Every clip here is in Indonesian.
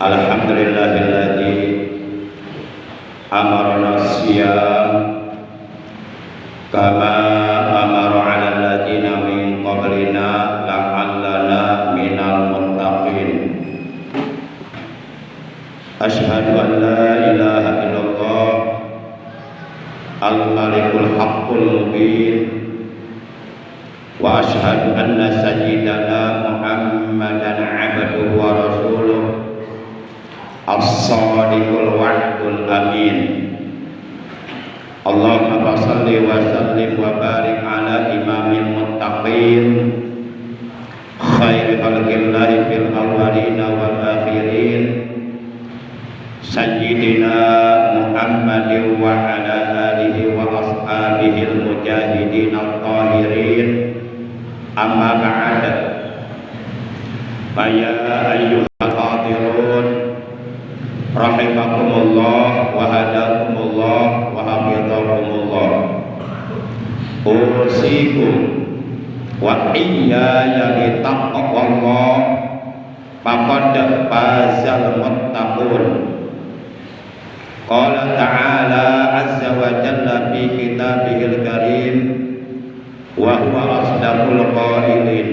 Alhamdulillahilladzi amarna siyam kama amara 'alal ladzina min qablina la'allana minal muttaqin. Asyhadu an la ilaha illallah al-malikul haqqul mubin wa asyhadu anna sayyidana Muhammadan 'abduhu wa rasuluh as-sadiqul wa'dul amin. Allahumma shalli wa sallim wa barik ala imamil muttaqin khairi khalqillahi fil awwalina wal akhirin sayyidina Muhammadin wa ala alihi wa ashabihil mujahidin at-tahirin. Amma ba'd. Ya ayyuhal hadirun rahimakumullah wa hadakumullah wa hafizakumullah. Usikum wa iyaya bitaqwallah faqad fazal muttaqun. Qala ta'ala azza wa jalla fi kitabihil karim wa huwa asdaqul qailin.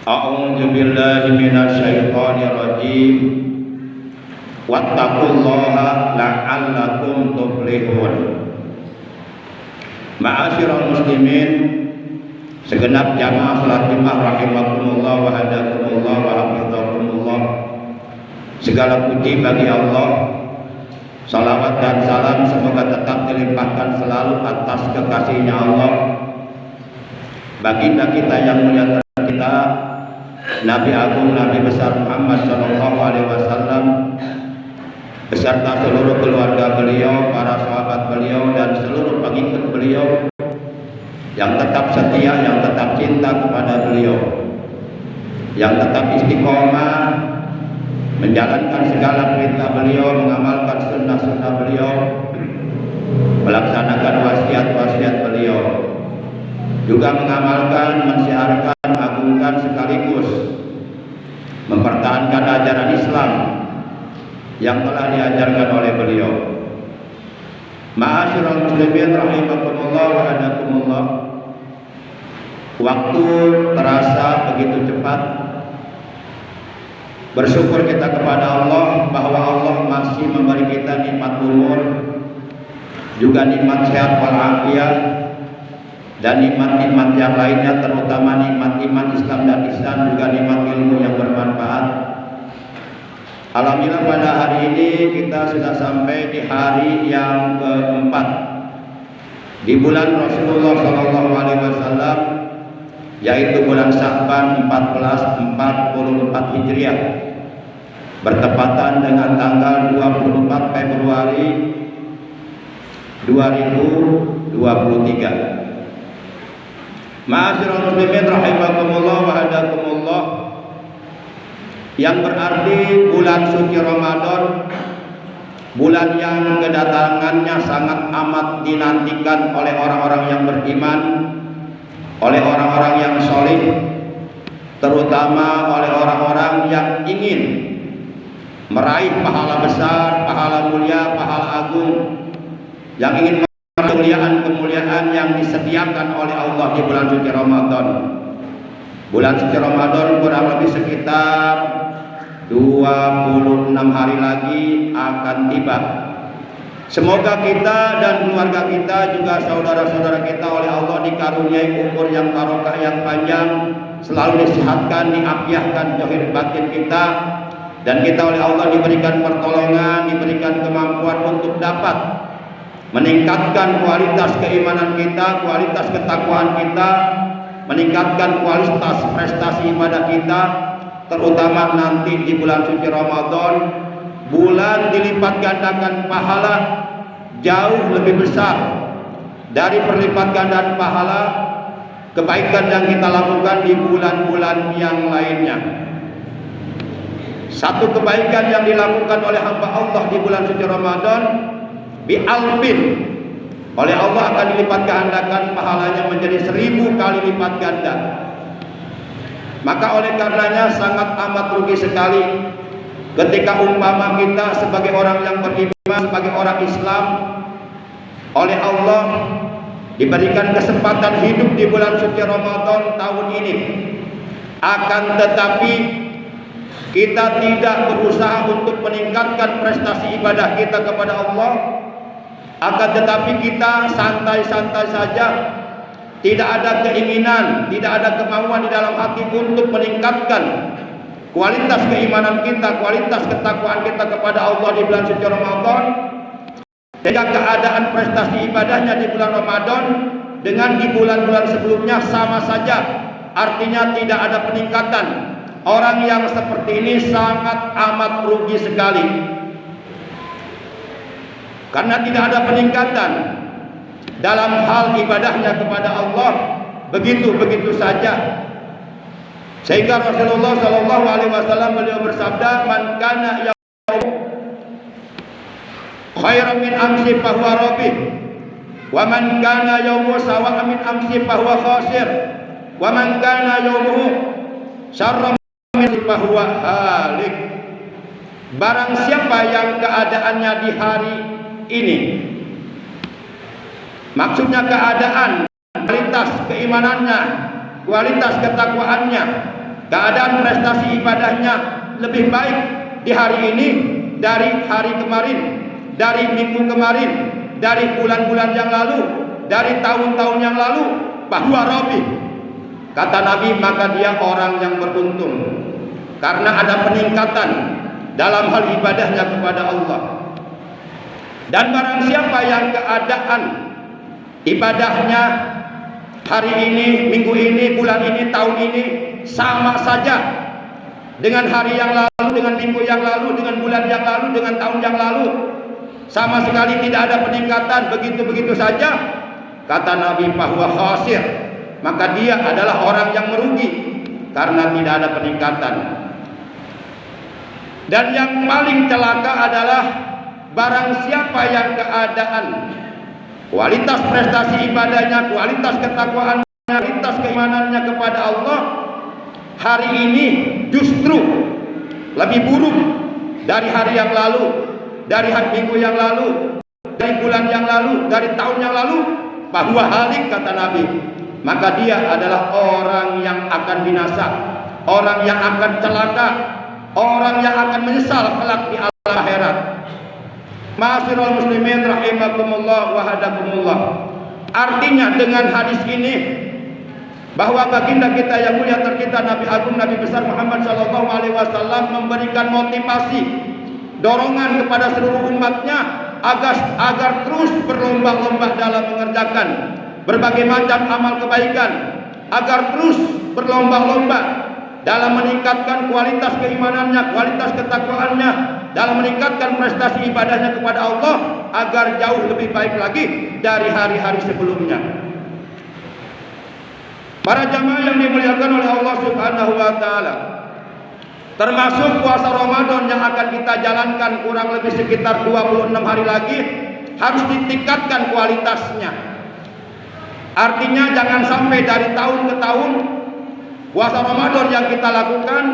A'udzu billahi minasy syaithanir rajim. Wattaqullaha la'allakum tuflihun. Ma'asyiral muslimin, segenap jamaah salat Jumat rahimakumullah wa hadakumullah wa hafizakumullah. Segala puji bagi Allah. Salawat dan salam semoga tetap dilimpahkan selalu atas kekasihnya Allah, baginda kita yang mulia kita, Nabi Agung Nabi besar Muhammad sallallahu alaihi wasallam, beserta seluruh keluarga beliau, para sahabat beliau, dan seluruh pengikut beliau yang tetap setia, yang tetap cinta kepada beliau, yang tetap istiqomah menjalankan segala perintah beliau, mengamalkan sunnah-sunnah beliau, melaksanakan wasiat-wasiat beliau, juga mengamalkan, mensiarkan, mengagungkan sekaligus mempertahankan ajaran Islam yang telah diajarkan oleh beliau. Ma'asyiral muslimin rahimakumullah wa hadakumullah. Waktu terasa begitu cepat. Bersyukur kita kepada Allah bahwa Allah masih memberi kita nikmat umur, juga nikmat sehat walafiat, dan nikmat-nikmat yang lainnya, terutama nikmat iman, Islam dan ihsan, juga nikmat ilmu yang bermanfaat. Alhamdulillah pada hari ini kita sudah sampai di hari yang keempat di bulan Rasulullah SAW, yaitu bulan Sya'ban 1444 Hijriah, bertepatan dengan tanggal 24 Februari 2023. Ma'asyiral muslimin rahimakumullah wa hadakumullah, yang berarti bulan suci Ramadan, bulan yang kedatangannya sangat amat dinantikan oleh orang-orang yang beriman, oleh orang-orang yang soleh, terutama oleh orang-orang yang ingin meraih pahala besar, pahala mulia, pahala agung, yang ingin kemuliaan-kemuliaan yang disediakan oleh Allah di bulan suci Ramadan. Bulan suci Ramadan kurang lebih sekitar 26 hari lagi akan tiba. Semoga kita dan keluarga kita juga saudara-saudara kita oleh Allah dikaruniai umur yang barokah yang panjang, selalu disehatkan, diafiahkan zahir batin kita, dan kita oleh Allah diberikan pertolongan, diberikan kemampuan untuk dapat meningkatkan kualitas keimanan kita, kualitas ketakwaan kita, meningkatkan kualitas prestasi ibadah kita, terutama nanti di bulan suci Ramadan, bulan dilipat gandakan pahala jauh lebih besar dari perlipat gandaan pahala kebaikan yang kita lakukan di bulan-bulan yang lainnya. Satu kebaikan yang dilakukan oleh hamba Allah di bulan suci Ramadan bi'alfin, oleh Allah akan dilipat gandakan pahalanya menjadi 1000 kali lipat ganda. Maka oleh karenanya sangat amat rugi sekali ketika umpama kita sebagai orang yang beriman, sebagai orang Islam, oleh Allah diberikan kesempatan hidup di bulan suci Ramadan tahun ini, akan tetapi kita tidak berusaha untuk meningkatkan prestasi ibadah kita kepada Allah, akan tetapi kita santai-santai saja, tidak ada keinginan, tidak ada kemauan di dalam hati untuk meningkatkan kualitas keimanan kita, kualitas ketakwaan kita kepada Allah di bulan suci Ramadan, sehingga keadaan prestasi ibadahnya di bulan Ramadan dengan di bulan-bulan sebelumnya sama saja, artinya tidak ada peningkatan. Orang yang seperti ini sangat amat rugi sekali, karena tidak ada peningkatan dalam hal ibadahnya kepada Allah, begitu saja. Sehingga Rasulullah Shallallahu Alaihi Wasallam beliau bersabda, "Man kana yaum khairan min amsi fahuwa rabih, wa man kana yaumu sawa min amsi fahuwa khasir, wa man kana yaumuhu syarran min fahuwa halik." Barang siapa yang keadaannya di hari ini, maksudnya keadaan, kualitas keimanannya, kualitas ketakwaannya, keadaan prestasi ibadahnya lebih baik di hari ini dari hari kemarin, dari minggu kemarin, dari bulan-bulan yang lalu, dari tahun-tahun yang lalu, bahwa Robi, kata Nabi, maka dia orang yang beruntung karena ada peningkatan dalam hal ibadahnya kepada Allah. Dan barang siapa yang keadaan ibadahnya hari ini, minggu ini, bulan ini, tahun ini sama saja dengan hari yang lalu, dengan minggu yang lalu, dengan bulan yang lalu, dengan tahun yang lalu, sama sekali tidak ada peningkatan, begitu-begitu saja, kata Nabi, bahwa khasir, maka dia adalah orang yang merugi karena tidak ada peningkatan. Dan yang paling celaka adalah barang siapa yang keadaan kualitas prestasi ibadahnya, kualitas ketakwaannya, kualitas keimanannya kepada Allah hari ini justru lebih buruk dari hari yang lalu, dari minggu yang lalu, dari bulan yang lalu, dari tahun yang lalu, bahwa halik, kata Nabi, maka dia adalah orang yang akan binasa, orang yang akan celaka, orang yang akan menyesal kelak di alam akhirat. Ma'asyiral muslimin rahimakumullah wa hadakumullah. Artinya dengan hadis ini bahwa baginda kita yang mulia tercinta Nabi Agung Nabi besar Muhammad sallallahu alaihi wasallam memberikan motivasi, dorongan kepada seluruh umatnya agar terus berlomba-lomba dalam mengerjakan berbagai macam amal kebaikan, agar terus berlomba-lomba dalam meningkatkan kualitas keimanannya, kualitas ketakwaannya, dalam meningkatkan prestasi ibadahnya kepada Allah agar jauh lebih baik lagi dari hari-hari sebelumnya. Para jamaah yang dimuliakan oleh Allah Subhanahu wa taala, termasuk puasa Ramadan yang akan kita jalankan kurang lebih sekitar 26 hari lagi, harus ditingkatkan kualitasnya. Artinya jangan sampai dari tahun ke tahun puasa Ramadan yang kita lakukan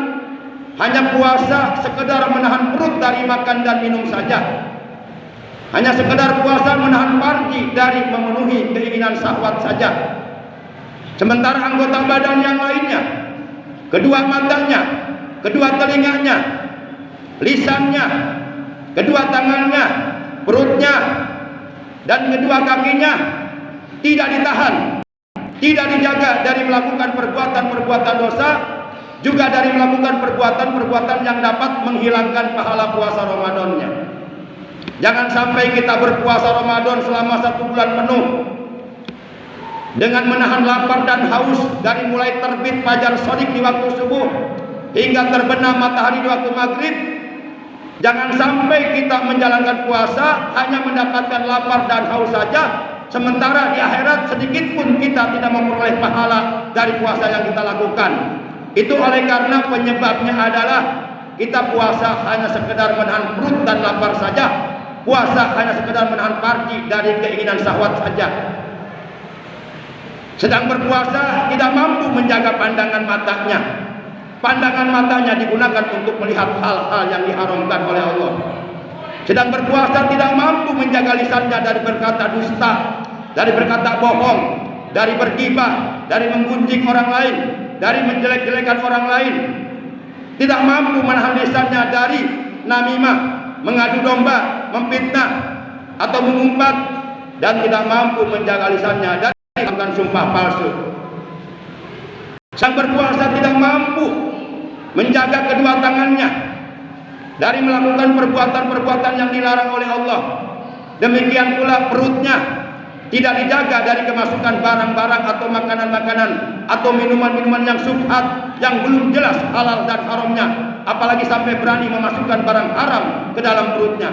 hanya puasa sekedar menahan perut dari makan dan minum saja, hanya sekedar puasa menahan farji dari memenuhi keinginan syahwat saja. Sementara anggota badan yang lainnya, kedua matanya, kedua telinganya, lisannya, kedua tangannya, perutnya, dan kedua kakinya tidak ditahan, tidak dijaga dari melakukan perbuatan-perbuatan dosa, juga dari melakukan perbuatan-perbuatan yang dapat menghilangkan pahala puasa Ramadannya. Jangan sampai kita berpuasa Ramadan selama 1 bulan penuh dengan menahan lapar dan haus dari mulai terbit fajar shadiq di waktu subuh hingga terbenam matahari di waktu maghrib. Jangan sampai kita menjalankan puasa hanya mendapatkan lapar dan haus saja, sementara di akhirat sedikit pun kita tidak memperoleh pahala dari puasa yang kita lakukan. Itu oleh karena penyebabnya adalah kita puasa hanya sekedar menahan perut dan lapar saja. Puasa hanya sekedar menahan farji dari keinginan syahwat saja. Sedang berpuasa tidak mampu menjaga pandangan matanya. Pandangan matanya digunakan untuk melihat hal-hal yang diharamkan oleh Allah. Sedang berpuasa tidak mampu menjaga lisannya dari berkata dusta, dari berkata bohong, dari bergibah, dari menggunjing orang lain, dari menjelek-jelekan orang lain. Tidak mampu menahan lisannya dari namimah, mengadu domba, memfitnah, atau mengumpat, dan tidak mampu menjaga lisannya dari melakukan sumpah palsu. Sang berpuasa tidak mampu menjaga kedua tangannya dari melakukan perbuatan-perbuatan yang dilarang oleh Allah. Demikian pula perutnya tidak dijaga dari kemasukan barang-barang atau makanan-makanan atau minuman-minuman yang syubhat, yang belum jelas halal dan haramnya, apalagi sampai berani memasukkan barang haram ke dalam perutnya.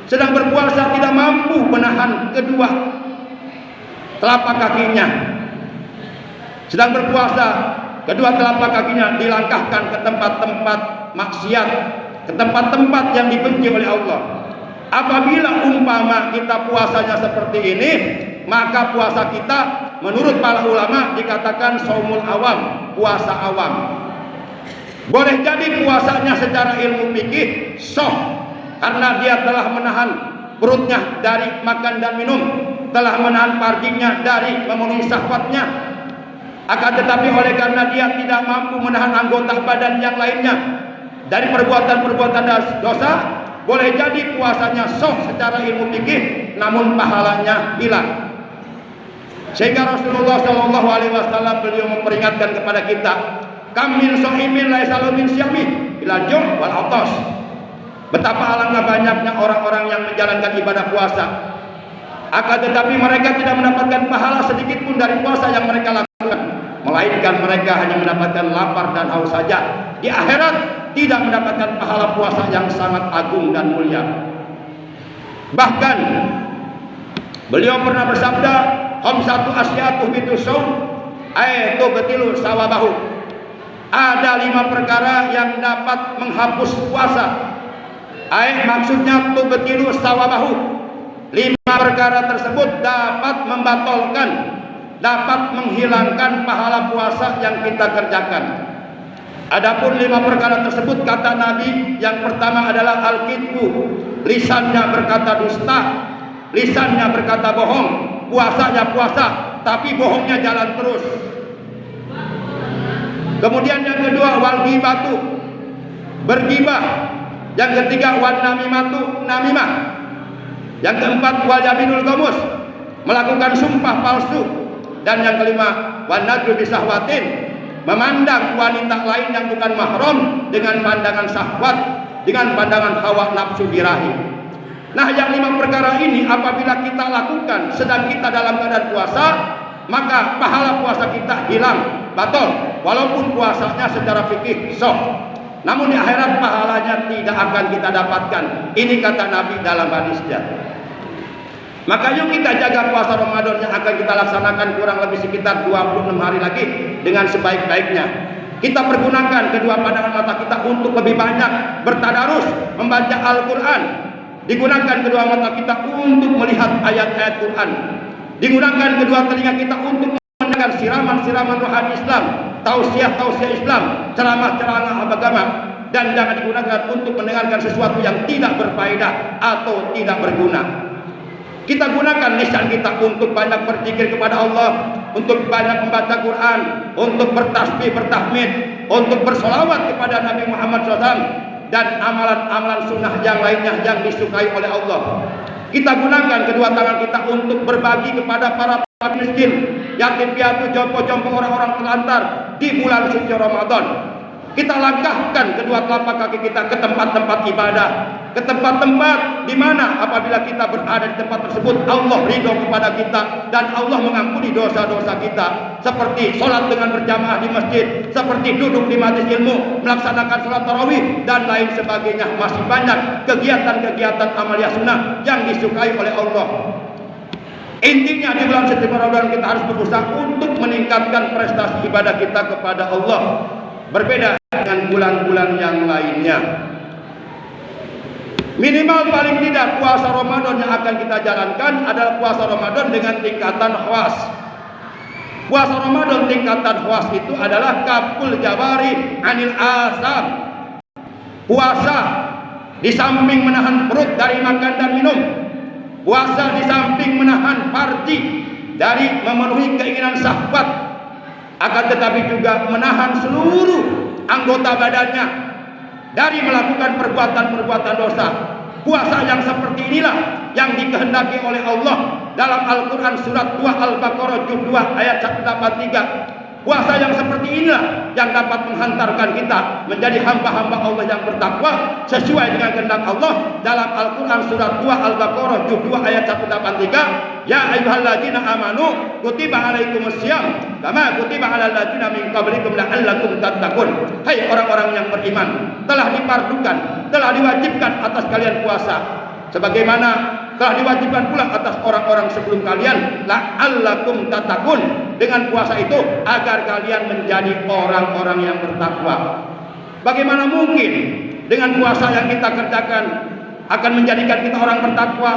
Sedang berpuasa tidak mampu menahan kedua telapak kakinya. Sedang berpuasa, kedua telapak kakinya dilangkahkan ke tempat-tempat maksiat, ke tempat-tempat yang dibenci oleh Allah. Apabila umpama kita puasanya seperti ini, maka puasa kita menurut para ulama dikatakan shaumul awam, puasa awam. Boleh jadi puasanya secara ilmu fikih sah karena dia telah menahan perutnya dari makan dan minum, telah menahan farjinya dari memenuhi syahwatnya. Akan tetapi oleh karena dia tidak mampu menahan anggota badan yang lainnya dari perbuatan-perbuatan dosa, boleh jadi puasanya sah secara ilmu fikih, namun pahalanya hilang. Sehingga Rasulullah Shallallahu Alaihi Wasallam beliau memperingatkan kepada kita, kam min sha'imin laisa lahu min syiyami ila jum' wal atas. Betapa alangkah banyaknya orang-orang yang menjalankan ibadah puasa, akan tetapi mereka tidak mendapatkan pahala sedikit pun dari puasa yang mereka lakukan, melainkan mereka hanya mendapatkan lapar dan haus saja. Di akhirat tidak mendapatkan pahala puasa yang sangat agung dan mulia. Bahkan beliau pernah bersabda, khamsatu asyatu bitu shaum ayatu betilu sawabahu. Ada 5 perkara yang dapat menghapus puasa. Maksudnya tubtilu sawabahu. 5 perkara tersebut dapat membatalkan, dapat menghilangkan pahala puasa yang kita kerjakan. Adapun 5 perkara tersebut kata Nabi, yang pertama adalah al-kidbu, lisannya berkata dusta, lisannya berkata bohong, puasanya puasa tapi bohongnya jalan terus. Kemudian yang kedua wal ghibatu, bergibah. Yang ketiga wan namimatu, namimah. Yang keempat wal yaminul ghamus, melakukan sumpah palsu. Dan yang kelima wan nadru bisahwatin, memandang wanita lain yang bukan mahram dengan pandangan syahwat, dengan pandangan hawa nafsu birahi. Nah, yang 5 perkara ini apabila kita lakukan sedang kita dalam keadaan puasa, maka pahala puasa kita hilang, batal, walaupun puasanya secara fikih sah. Namun di akhirat pahalanya tidak akan kita dapatkan. Ini kata Nabi dalam hadisnya. Maka yuk kita jaga puasa Ramadan yang akan kita laksanakan kurang lebih sekitar 26 hari lagi dengan sebaik-baiknya. Kita pergunakan kedua pandangan mata kita untuk lebih banyak bertadarus, membaca Al-Quran. Digunakan kedua mata kita untuk melihat ayat-ayat Quran. Digunakan kedua telinga kita untuk mendengar siraman-siraman rohani Islam, tausiah-tausiah Islam, ceramah-ceramah agama. Dan jangan digunakan untuk mendengarkan sesuatu yang tidak berfaedah atau tidak berguna. Kita gunakan lisan kita untuk banyak berzikir kepada Allah, untuk banyak membaca Quran, untuk bertasbih, bertahmid, untuk bersolawat kepada Nabi Muhammad SAW. dan amalan-amalan sunnah yang lainnya yang disukai oleh Allah. Kita gunakan kedua tangan kita untuk berbagi kepada para miskin, yatim piatu, jompo-jompo, orang-orang terlantar di bulan suci Ramadan. Kita langkahkan kedua telapak kaki kita ke tempat-tempat ibadah, ke tempat-tempat di mana apabila kita berada di tempat tersebut Allah ridho kepada kita dan Allah mengampuni dosa-dosa kita, seperti sholat dengan berjamaah di masjid, seperti duduk di majelis ilmu, melaksanakan sholat tarawih dan lain sebagainya. Masih banyak kegiatan-kegiatan amalia sunnah yang disukai oleh Allah. Intinya di bulan suci Ramadan kita harus berusaha untuk meningkatkan prestasi ibadah kita kepada Allah, berbeda dengan bulan-bulan yang lainnya. Minimal paling tidak puasa Ramadan yang akan kita jalankan adalah puasa Ramadan dengan tingkatan khawas. Puasa Ramadan tingkatan khawas itu adalah kaful jawari anil asam. Puasa di samping menahan perut dari makan dan minum, puasa di samping menahan farji dari memenuhi keinginan syahwat, akan tetapi juga menahan seluruh anggota badannya dari melakukan perbuatan-perbuatan dosa. Puasa yang seperti inilah yang dikehendaki oleh Allah dalam Al-Quran surat 2 Al-Baqarah juz 2 ayat 183. Puasa yang seperti inilah yang dapat menghantarkan kita menjadi hamba-hamba Allah yang bertakwa sesuai dengan kehendak Allah dalam Al-Quran surat 2 Al-Baqarah juz 2 ayat 183. Ya ayyuhalladzina amanu kutiba alaikumusiyam kama kutiba alal ladzina min qablikum la'allakum tattaqun. Hai orang-orang yang beriman, telah difardukan, telah diwajibkan atas kalian puasa sebagaimana telah diwajibkan pula atas orang-orang sebelum kalian, la'allakum tattaqun, dengan puasa itu agar kalian menjadi orang-orang yang bertakwa. Bagaimana mungkin dengan puasa yang kita kerjakan akan menjadikan kita orang bertakwa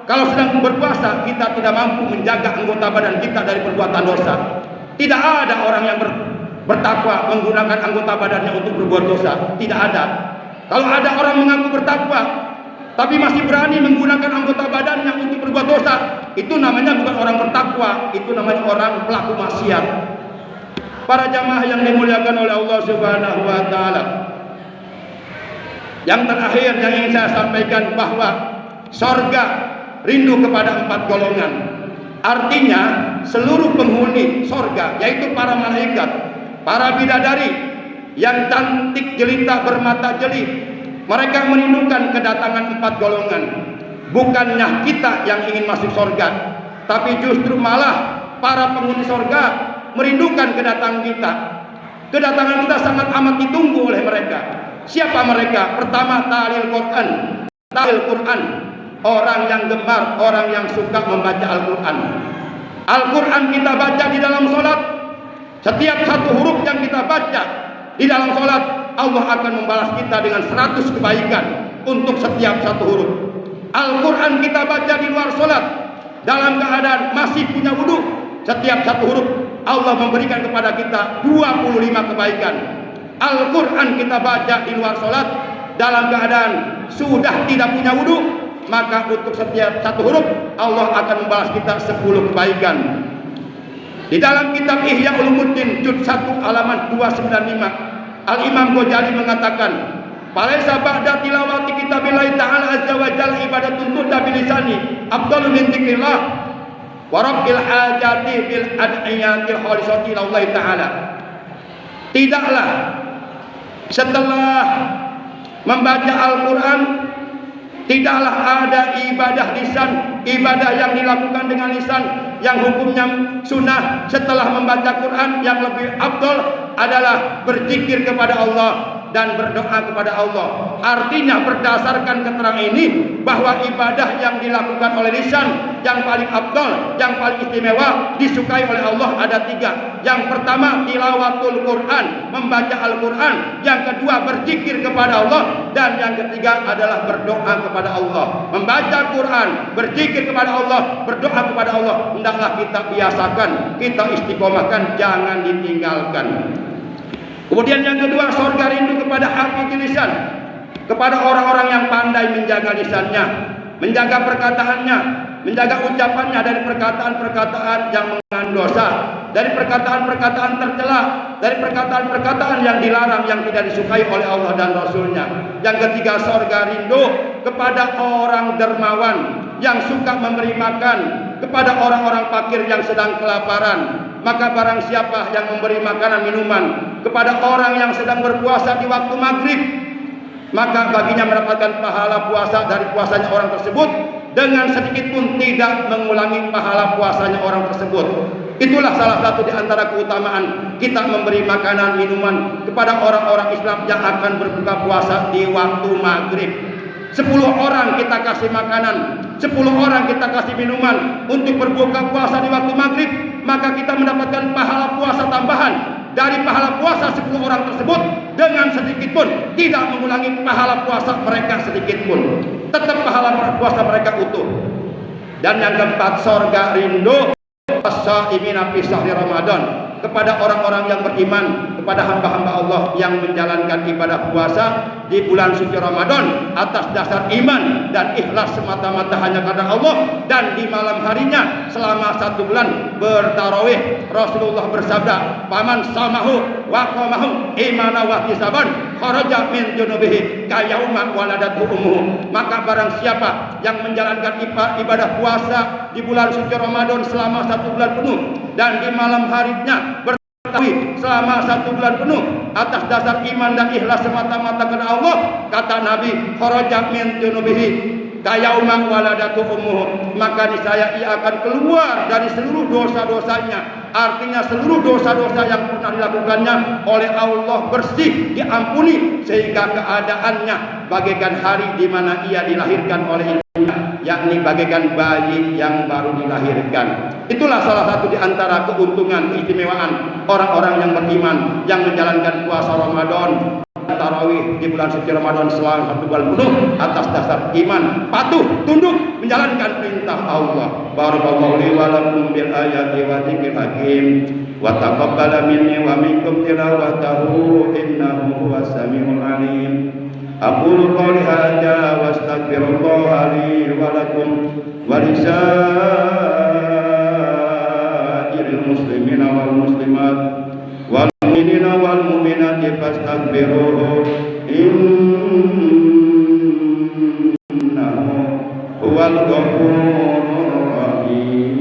kalau sedang berpuasa kita tidak mampu menjaga anggota badan kita dari perbuatan dosa? Tidak ada orang yang bertakwa menggunakan anggota badannya untuk berbuat dosa, tidak ada. Kalau ada orang mengaku bertakwa tapi masih berani menggunakan anggota badannya untuk berbuat dosa, itu namanya bukan orang bertakwa, itu namanya orang pelaku maksiat. Para jamaah yang dimuliakan oleh Allah Subhanahu wa taala. Yang terakhir yang ingin saya sampaikan bahwa sorga rindu kepada 4 golongan. Artinya seluruh penghuni sorga, yaitu para malaikat, para bidadari yang cantik jelita bermata jeli, mereka merindukan kedatangan 4 golongan. Bukannya kita yang ingin masuk sorga, tapi justru malah para penghuni sorga merindukan kedatangan kita. Kedatangan kita sangat amat ditunggu oleh mereka. Siapa mereka? Pertama, ta'lil Quran. Ta'lil Quran, orang yang gemar, orang yang suka membaca Al-Quran. Al-Quran kita baca di dalam sholat. Setiap satu huruf yang kita baca di dalam sholat, Allah akan membalas kita dengan 100 kebaikan untuk setiap satu huruf. Al-Quran kita baca di luar sholat dalam keadaan masih punya wudhu, setiap satu huruf Allah memberikan kepada kita 25 kebaikan. Al-Quran kita baca di luar sholat dalam keadaan sudah tidak punya wudhu, maka untuk setiap satu huruf Allah akan membalas kita 10 kebaikan. Di dalam kitab Ihya Ulumuddin juz 1 halaman 295, Al-Imam Ghazali mengatakan, "Falaisa ba'da tilawati kitabillahi ta'ala azza wa jalla ibadatun tudda bilisani afdalu min dzikrillah wa rabbil hajati bil adiyatil khalisati lillahi ta'ala." Tidaklah setelah membaca Al-Quran, tidaklah ada ibadah lisan, ibadah yang dilakukan dengan lisan yang hukumnya sunnah setelah membaca Quran. Yang lebih afdal adalah berzikir kepada Allah dan berdoa kepada Allah. Artinya berdasarkan keterangan ini bahwa ibadah yang dilakukan oleh lisan yang paling afdal, yang paling istimewa, disukai oleh Allah ada 3. Yang pertama tilawatul Quran, membaca Al-Quran. Yang kedua berzikir kepada Allah. Dan yang ketiga adalah berdoa kepada Allah. Membaca Quran, berzikir kepada Allah, berdoa kepada Allah, hendaklah kita biasakan, kita istiqomahkan, jangan ditinggalkan. Kemudian yang kedua, surga rindu kepada hafidz lisan, kepada orang-orang yang pandai menjaga lisannya, menjaga perkataannya, menjaga ucapannya dari perkataan-perkataan yang mengandung dosa. dari perkataan-perkataan tercela, dari perkataan-perkataan yang dilarang, yang tidak disukai oleh Allah dan Rasul-Nya. Yang ketiga, sorga rindu kepada orang dermawan yang suka memberi makan kepada orang-orang fakir yang sedang kelaparan. Maka barang siapa yang memberi makanan minuman kepada orang yang sedang berpuasa di waktu maghrib, maka baginya mendapatkan pahala puasa dari puasanya orang tersebut, dengan sedikit pun tidak mengulangi pahala puasanya orang tersebut. Itulah salah satu di antara keutamaan kita memberi makanan minuman kepada orang-orang Islam yang akan berbuka puasa di waktu maghrib. 10 orang kita kasih makanan, 10 orang kita kasih minuman untuk berbuka puasa di waktu maghrib, maka kita mendapatkan pahala puasa tambahan dari pahala puasa 10 orang tersebut, dengan sedikit pun tidak mengulangi pahala puasa mereka sedikit pun. Tetap pahala puasa mereka utuh. Dan yang keempat, sorga rindu as-shaimina fi syahri Ramadan, kepada orang-orang yang beriman, kepada hamba-hamba Allah yang menjalankan ibadah puasa di bulan suci Ramadan atas dasar iman dan ikhlas semata-mata hanya karena Allah. Dan di malam harinya selama 1 bulan bertarawih, Rasulullah bersabda, "Faman samahu wa qamahu imana wa ihtisaban kharaja min junubihi kayauma waladatu ummuhu." Maka barang siapa yang menjalankan ibadah puasa di bulan suci Ramadan selama 1 bulan penuh, dan di malam harinya bertarawih selama 1 bulan penuh atas dasar iman dan ikhlas semata-mata karena Allah, kata Nabi, kharaja min junubihi kayauma waladatu ummuhu, maka niscaya ia akan keluar dari seluruh dosa-dosanya. Artinya seluruh dosa-dosa yang pernah dilakukannya oleh Allah bersih, diampuni, sehingga keadaannya bagaikan hari di mana ia dilahirkan oleh ibunya, yakni bagaikan bayi yang baru dilahirkan. Itulah salah satu di antara keuntungan, keistimewaan orang-orang yang beriman yang menjalankan puasa Ramadan, tarawih di bulan suci Ramadan selama 1 bulan penuh atas dasar iman, patuh, tunduk, menjalankan perintah Allah. Barakallahu li wa lakum bil ayati wa dzikril hakim wa taqabbala minni wa minkum tilawatahu innahu huwas samiul alim. Aqulu qouli hadza wa astaghfirullaha li wa lakum wa lisairil muslimina wal muslimat wal mu'minina wal mu'minati fastaghfiruhu innahu huwal ghafurur rahim.